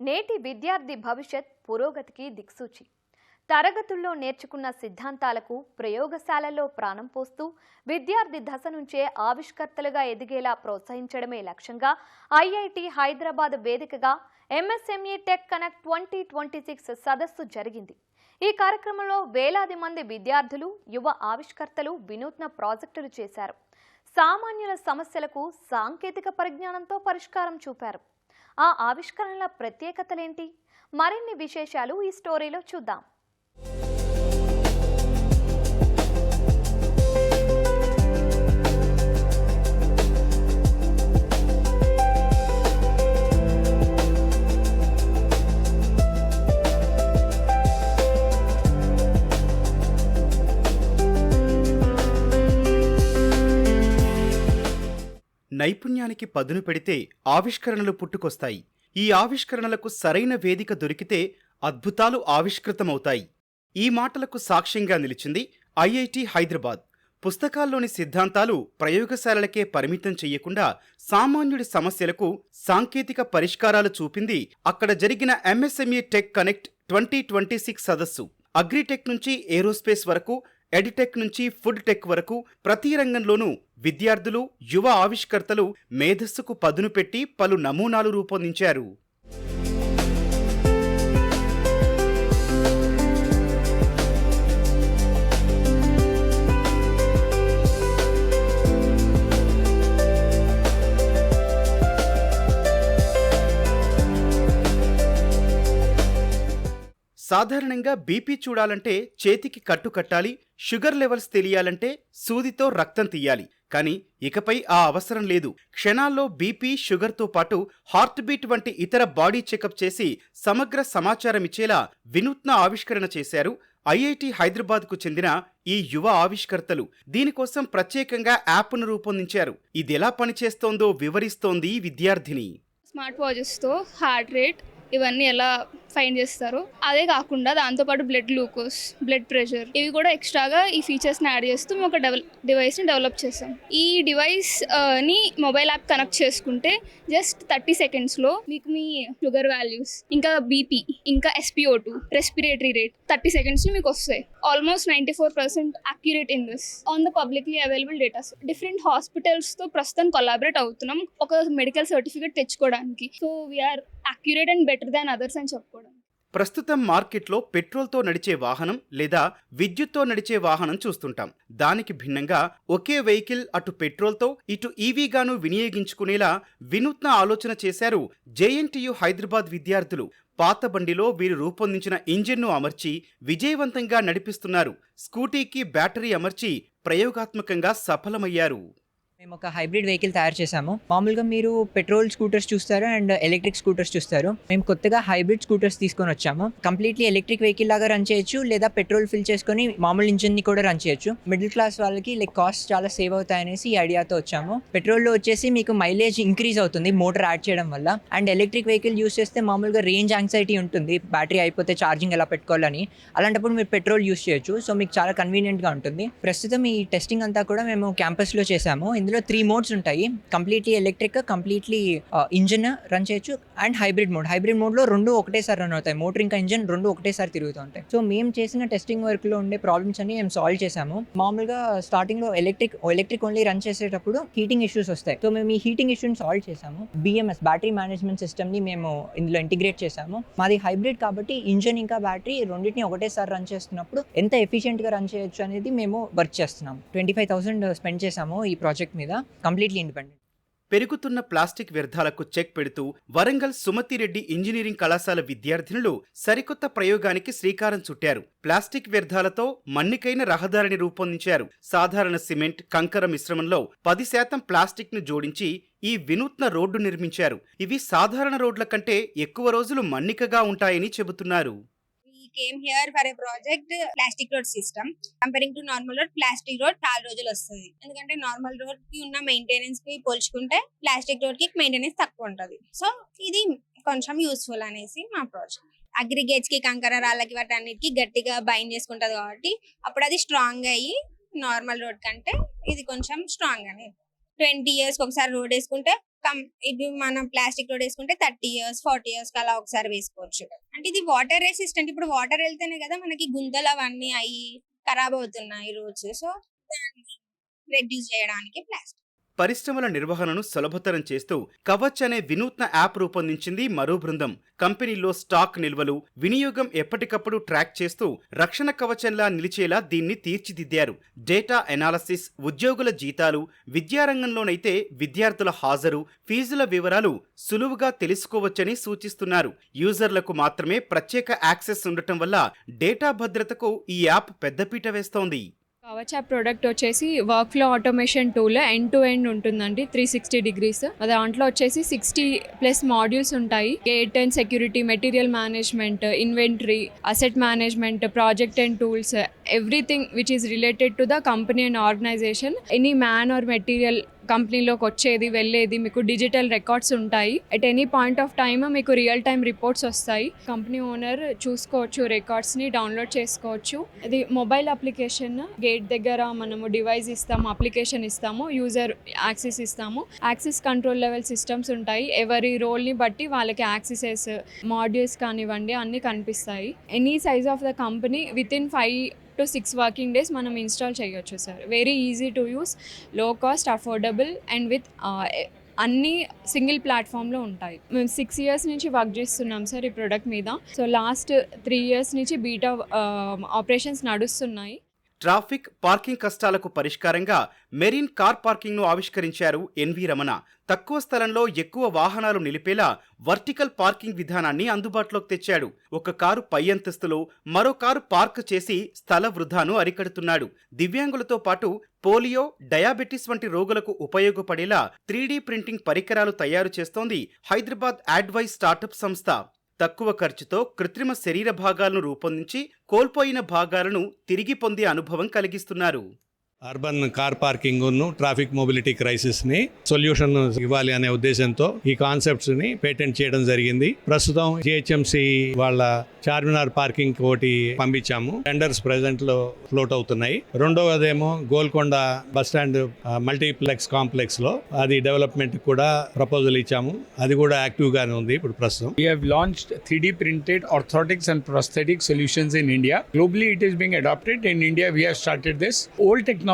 నేటి విద్యార్థి భవిష్యత్ పురోగతికి దిక్సూచి. తరగతుల్లో నేర్చుకున్న సిద్ధాంతాలకు ప్రయోగశాలల్లో ప్రాణం పోస్తూ విద్యార్థి దశ నుంచే ఆవిష్కర్తలుగా ఎదిగేలా ప్రోత్సహించడమే లక్ష్యంగా ఐఐటి హైదరాబాద్ వేదికగా ఎంఎస్ఎంఈ టెక్ కనెక్ట్ 2026 సదస్సు జరిగింది. ఈ కార్యక్రమంలో వేలాది మంది విద్యార్థులు, యువ ఆవిష్కర్తలు వినూత్న ప్రాజెక్టులు చేశారు. సామాన్యుల సమస్యలకు సాంకేతిక పరిజ్ఞానంతో పరిష్కారం చూపారు. ఆ ఆవిష్కరణల ప్రత్యేకతలేంటి? మరిన్ని విశేషాలు ఈ స్టోరీలో చూద్దాం. నైపుణ్యానికి పదును పెడితే ఆవిష్కరణలు పుట్టుకొస్తాయి. ఈ ఆవిష్కరణలకు సరైన వేదిక దొరికితే అద్భుతాలు ఆవిష్కృతమవుతాయి. ఈ మాటలకు సాక్ష్యంగా నిలిచింది ఐఐటి హైదరాబాద్. పుస్తకాల్లోని సిద్ధాంతాలు ప్రయోగశాలలకే పరిమితం చెయ్యకుండా సామాన్యుడి సమస్యలకు సాంకేతిక పరిష్కారాలు చూపింది అక్కడ జరిగిన ఎంఎస్ఎంఈ టెక్ కనెక్ట్ 2026 సదస్సు. అగ్రిటెక్ నుంచి ఏరోస్పేస్ వరకు, ఎడిటెక్ నుంచి ఫుడ్ టెక్ వరకు ప్రతి రంగంలోనూ విద్యార్థులు, యువ ఆవిష్కర్తలు మేధస్సుకు పదును పెట్టి పలు నమూనాలు రూపొందించారు. సాధారణంగా బీపీ చూడాలంటే చేతికి కట్టు కట్టాలి, షుగర్ లెవెల్స్ తెలియాలంటే సూదితో రక్తం తీయాలి. కానీ ఇకపై ఆ అవసరం లేదు. క్షణాల్లో బీపీ, షుగర్తో పాటు హార్ట్ బీట్ వంటి ఇతర బాడీ చెకప్ చేసి సమగ్ర సమాచారం ఇచ్చేలా వినూత్న ఆవిష్కరణ చేశారు ఐఐటి హైదరాబాద్కు చెందిన ఈ యువ ఆవిష్కర్తలు. దీనికోసం ప్రత్యేకంగా యాప్ను రూపొందించారు. ఇదెలా పనిచేస్తోందో వివరిస్తోంది విద్యార్థిని. స్మార్ట్ వాచెస్తో హార్ట్ రేట్ ఇవన్నీ ఎలా ఫైండ్ చేస్తారు. అదే కాకుండా దాంతోపాటు బ్లడ్ గ్లూకోజ్, బ్లడ్ ప్రెషర్ ఇవి కూడా ఎక్స్ట్రాగా ఈ ఫీచర్స్ని యాడ్ చేస్తూ మేము ఒక డివైస్ని డెవలప్ చేసాం. ఈ డివైస్ ని మొబైల్ యాప్ కనెక్ట్ చేసుకుంటే జస్ట్ 30 సెకండ్స్లో మీకు మీ షుగర్ వాల్యూస్, ఇంకా బీపీ, ఇంకా SpO2, రెస్పిరేటరీ రేట్ 30 సెకండ్స్లో మీకు వస్తాయి. Almost 94% accurate in this on the publicly available data. Different హాస్పిటల్స్తో ప్రస్తుతం కొలాబరేట్ అవుతున్నాం ఒక మెడికల్ సర్టిఫికేట్ తెచ్చుకోవడానికి. So we're accurate and better than others అని చెప్పుకోవడం. ప్రస్తుతం మార్కెట్లో పెట్రోల్తో నడిచే వాహనం లేదా విద్యుత్తో నడిచే వాహనం చూస్తుంటాం. దానికి భిన్నంగా ఒకే వెహికల్ అటు పెట్రోల్తో ఇటు ఈవీగాను వినియోగించుకునేలా వినూత్న ఆలోచన చేశారు జేఎన్టీయూ హైదరాబాద్ విద్యార్థులు. పాత బండిలో వీరు రూపొందించిన ఇంజిన్ను అమర్చి విజయవంతంగా నడిపిస్తున్నారు. స్కూటీకి బ్యాటరీ అమర్చి ప్రయోగాత్మకంగా సఫలమయ్యారు. మేము ఒక హైబ్రిడ్ వెహికల్ తయారు చేసాము. మామూలుగా మీరు పెట్రోల్ స్కూటర్స్ చూస్తారు అండ్ ఎలక్ట్రిక్ స్కూటర్స్ చూస్తారు. మేము కొత్తగా హైబ్రిడ్ స్కూటర్స్ తీసుకొని వచ్చాము. కంప్లీట్లీ ఎలక్ట్రిక్ వెహికల్ లాగా రన్ చేయొచ్చు, లేదా పెట్రోల్ ఫిల్ చేసుకొని మామూలు ఇంజిన్ని కూడా రన్ చేయొచ్చు. మిడిల్ క్లాస్ వాళ్ళకి కాస్ట్ చాలా సేవ్ అవుతాయనేసి ఈ ఐడియాతో వచ్చాము. పెట్రోల్లో వచ్చేసి మీకు మైలేజ్ ఇంక్రీజ్ అవుతుంది మోటార్ యాడ్ చేయడం వల్ల. అండ్ ఎలక్ట్రిక్ వెహికల్ యూస్ చేస్తే మామూలుగా రేంజ్ యాంగ్జైటీ ఉంటుంది, బ్యాటరీ అయిపోతే ఛార్జింగ్ ఎలా పెట్టుకోవాలని. అలాంటప్పుడు మీరు పెట్రోల్ యూస్ చేయొచ్చు. సో మీకు చాలా కన్వీనియంట్గా ఉంటుంది. ప్రస్తుతం ఈ టెస్టింగ్ అంతా కూడా మేము క్యాంపస్లో చేసాము. ఇందులో 3 మోడ్స్ ఉంటాయి. Completely electric, completely engine run చేయొచ్చు అండ్ హైబ్రిడ్ మోడ్. హైబ్రిడ్ మోడ్లో రెండు ఒకటేసారి రన్ అవుతాయి. మోటార్ ఇంకా ఇంజిన్ రెండు ఒకటేసారి తిరుగుతూ ఉంటాయి. సో మేము చేసిన టెస్టింగ్ వర్క్లో ఉండే ప్రాబ్లమ్స్ అన్ని మేము సాల్వ్ చేసాము. మామూలుగా స్టార్టింగ్లో ఎలక్ట్రిక్ ఓన్లీ రన్ చేసేటప్పుడు హీటింగ్ ఇష్యూస్ వస్తాయి. సో మేము ఈ హీటింగ్ ఇష్యూని సాల్వ్ చేసాము. BMS బ్యాటరీ మేనేజ్మెంట్ సిస్టమ్ని మేము ఇందులో ఇంటిగ్రేట్ చేసాము. మాది హైబ్రిడ్ కాబట్టి ఇంజిన్ ఇంకా బ్యాటరీ రెండింటిని ఒకటేసారి రన్ చేస్తున్నప్పుడు ఎంత ఎఫిషియెంట్గా రన్ చేయొచ్చు అనేది మేము వర్క్ చేస్తున్నాము. 25,000 స్పెండ్ చేసాము ఈ ప్రాజెక్ట్ మీద. Completely independent. పెరుగుతున్న ప్లాస్టిక్ వ్యర్థాలకు చెక్ పెడుతూ వరంగల్ సుమతిరెడ్డి ఇంజనీరింగ్ కళాశాల విద్యార్థినులు సరికొత్త ప్రయోగానికి శ్రీకారం చుట్టారు. ప్లాస్టిక్ వ్యర్థాలతో మన్నికైన రహదారిని రూపొందించారు. సాధారణ సిమెంట్, కంకర మిశ్రమంలో 10% ప్లాస్టిక్ ను జోడించి ఈ వినూత్న రోడ్డు నిర్మించారు. ఇవి సాధారణ రోడ్ల కంటే ఎక్కువ రోజులు మన్నికగా ఉంటాయని చెబుతున్నారు. came here for a project plastic road system. Comparing to normal road, plastic road చాలా రోజులు వస్తుంది. ఎందుకంటే నార్మల్ రోడ్ కి ఉన్న మెయింటెనెన్స్ కి పోల్చుకుంటే ప్లాస్టిక్ రోడ్ కి మెయింటెనెన్స్ తక్కువ ఉంటుంది. సో ఇది కొంచెం యూస్ఫుల్ అనేసి మా ప్రాజెక్ట్. అగ్రిగేట్స్ కి, కంకర రాళ్ళకి, వాటి అన్నిటికీ గట్టిగా బైండ్ చేసుకుంటది కాబట్టి అప్పుడు అది స్ట్రాంగ్ అయ్యి నార్మల్ రోడ్ కంటే ఇది కొంచెం స్ట్రాంగ్ అనేది. 20 years ఒకసారి రోడ్ వేసుకుంటే ఇది మనం ప్లాస్టిక్ రోడ్ వేసుకుంటే 30 years 40 years అలా ఒకసారి వేసుకోవచ్చు. అంటే ఇది వాటర్ రెసిస్టెంట్. ఇప్పుడు వాటర్ వెళ్తేనే కదా మనకి గుంతలు అవన్నీ అయ్యి ఖరాబ్ అవుతున్నాయి రోడ్స్. సో దాన్ని రెడ్యూస్ చేయడానికి ప్లాస్టిక్. పరిశ్రమల నిర్వహణను సులభతరం చేస్తూ కవచ్ అనే వినూత్న యాప్ రూపొందించింది మరో బృందం. కంపెనీల్లో స్టాక్ నిల్వలు, వినియోగం ఎప్పటికప్పుడు ట్రాక్ చేస్తూ రక్షణ కవచంలా నిలిచేలా దీన్ని తీర్చిదిద్దారు. డేటా ఎనాలసిస్, ఉద్యోగుల జీతాలు, విద్యారంగంలోనైతే విద్యార్థుల హాజరు, ఫీజుల వివరాలు సులువుగా తెలుసుకోవచ్చని సూచిస్తున్నారు. యూజర్లకు మాత్రమే ప్రత్యేక యాక్సెస్ ఉండటం వల్ల డేటా భద్రతకు ఈ యాప్ పెద్దపీట వేస్తోంది. కవచ్ యాప్ ప్రోడక్ట్ వచ్చేసి workflow automation tool end to end ఉంటుందండి 360 degrees. దాంట్లో వచ్చేసి 60+ మాడ్యూల్స్ ఉంటాయి. Gate and security, material management, inventory, asset management, project and tools, everything which is related to the company and organisation. Any man or material కంపెనీలోకి వచ్చేది వెళ్ళేది మీకు digital records ఉంటాయి. At any point of time మీకు real time reports వస్తాయి. Company owner చూసుకోవచ్చు, రికార్డ్స్ని download చేసుకోవచ్చు. ఇది మొబైల్ అప్లికేషన్. గేట్ దగ్గర మనము డివైస్ ఇస్తాము, అప్లికేషన్ ఇస్తాము, యూజర్ యాక్సెస్ ఇస్తాము. యాక్సెస్ కంట్రోల్ లెవెల్ సిస్టమ్స్ ఉంటాయి. ఎవరి రోల్ని బట్టి వాళ్ళకి యాక్సెసెస్, మాడ్యూల్స్ కానివ్వండి అన్నీ కనిపిస్తాయి. Any size of the company within 5 to 6 working days మనం ఇన్స్టాల్ చేయొచ్చు sir. Very easy to use, లో కాస్ట్, అఫోర్డబుల్ అండ్ విత్ అన్నీ సింగిల్ ప్లాట్ఫామ్లో ఉంటాయి. మేము 6 years నుంచి వర్క్ చేస్తున్నాం సార్ ఈ ప్రోడక్ట్ మీద. సో లాస్ట్ 3 years నుంచి బీటా ఆపరేషన్స్ నడుస్తున్నాయి. ట్రాఫిక్, పార్కింగ్ కష్టాలకు పరిష్కారంగా మెరీన్ కార్ పార్కింగ్ను ఆవిష్కరించారు ఎన్వి రమణ. తక్కువ స్థలంలో ఎక్కువ వాహనాలు నిలిపేలా వర్టికల్ పార్కింగ్ విధానాన్ని అందుబాటులోకి తెచ్చాడు. ఒక కారు పై అంతస్తులో మరో కారు పార్క్ చేసి స్థల వృధాను అరికడుతున్నాడు. దివ్యాంగులతో పాటు పోలియో, డయాబెటిస్ వంటి రోగులకు ఉపయోగపడేలా 3D ప్రింటింగ్ పరికరాలు తయారు చేస్తోంది హైదరాబాద్ అడ్వైజ్ స్టార్టప్ సంస్థ. తక్కువ ఖర్చుతో కృత్రిమ శరీర భాగాలను రూపొందించి కోల్పోయిన భాగాలను తిరిగి పొందే అనుభవం కలిగిస్తున్నారు. Urban car parking traffic mobility crisis ని సొల్యూషన్ ఇవ్వాలి అనే ఉద్దేశంతో ఈ కాన్సెప్ట్స్ ని పేటెంట్ చేయడం జరిగింది. ప్రస్తుతం జిహెచ్ఎంసి వాళ్ళ చార్మినార్ పార్కింగ్ ఒకటి పంపించాము. టెండర్స్ ప్రెసెంట్ లో ఫ్లోట్ అవుతున్నాయి. రెండవదేమో Golconda bus stand multiplex complex లో అది డెవలప్మెంట్ కూడా ప్రపోజల్ ఇచ్చాము. అది కూడా యాక్టివ్ గానే ఉంది ఇప్పుడు ప్రస్తుతం. We have launched 3D printed orthotics and prosthetic solutions in India. Globally it is being adopted. In India we have started this. Old technology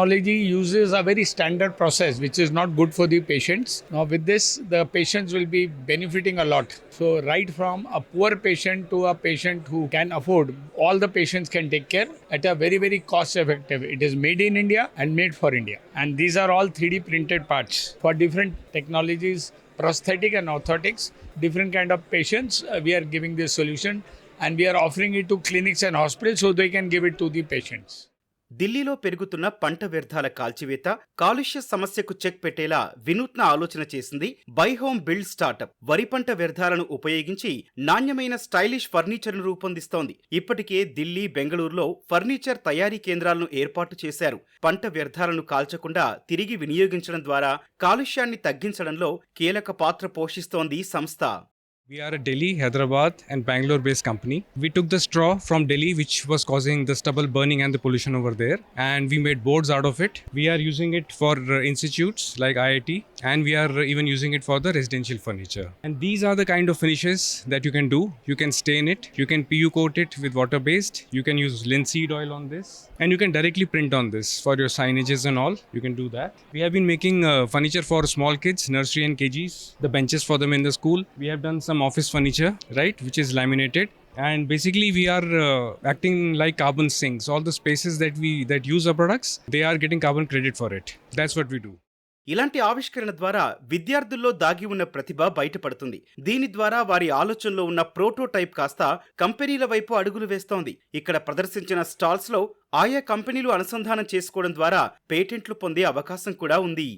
uses a very standard process which is not good for the patients. Now with this the patients will be benefiting a lot. So right from a poor patient to a patient who can afford, all the patients can take care at a very very cost effective. It is made in India and made for India. And these are all 3D printed parts for different technologies, prosthetic and orthotics, different kind of patients. We are giving this solution and we are offering it to clinics and hospitals so they can give it to the patients. ఢిల్లీలో పెరుగుతున్న పంట వ్యర్థాల కాల్చివేత, కాలుష్య సమస్యకు check పెట్టేలా వినూత్న ఆలోచన చేసింది by home build startup. వరి పంట వ్యర్థాలను ఉపయోగించి నాణ్యమైన స్టైలిష్ ఫర్నిచర్ను రూపొందిస్తోంది. ఇప్పటికే ఢిల్లీ, బెంగళూరులో ఫర్నిచర్ తయారీ కేంద్రాలను ఏర్పాటు చేశారు. పంట వ్యర్థాలను కాల్చకుండా తిరిగి వినియోగించడం ద్వారా కాలుష్యాన్ని తగ్గించడంలో కీలక పాత్ర పోషిస్తోంది ఈ సంస్థ. We are a Delhi, Hyderabad and Bangalore based company. We took the straw from Delhi which was causing the stubble burning and the pollution over there, and we made boards out of it. We are using it for institutes like IIT, and we are even using it for the residential furniture. And these are the kind of finishes that you can do. You can stain it, you can PU coat it with water based, you can use linseed oil on this, and you can directly print on this for your signages and all. You can do that. We have been making furniture for small kids, nursery and KGs, the benches for them in the school. We have done some office furniture, right, which is laminated. And basically we are acting like carbon sinks. All the spaces that use our products, they are getting carbon credit for it. That's what we do. ఇలాంటి ఆవిష్కరణ ద్వారా విద్యార్థుల్లో దాగి ఉన్న ప్రతిభ బయటపడుతుంది. దీని ద్వారా వారి ఆలోచనలో ఉన్న ప్రోటోటైప్ కాస్త కంపెనీల వైపు అడుగులు వేస్తోంది. ఇక్కడ ప్రదర్శించిన స్టాల్స్ లో ఆయా కంపెనీలు అనుసంధానం చేసుకోవడం ద్వారా పేటెంట్లు పొందే అవకాశం కూడా ఉంది.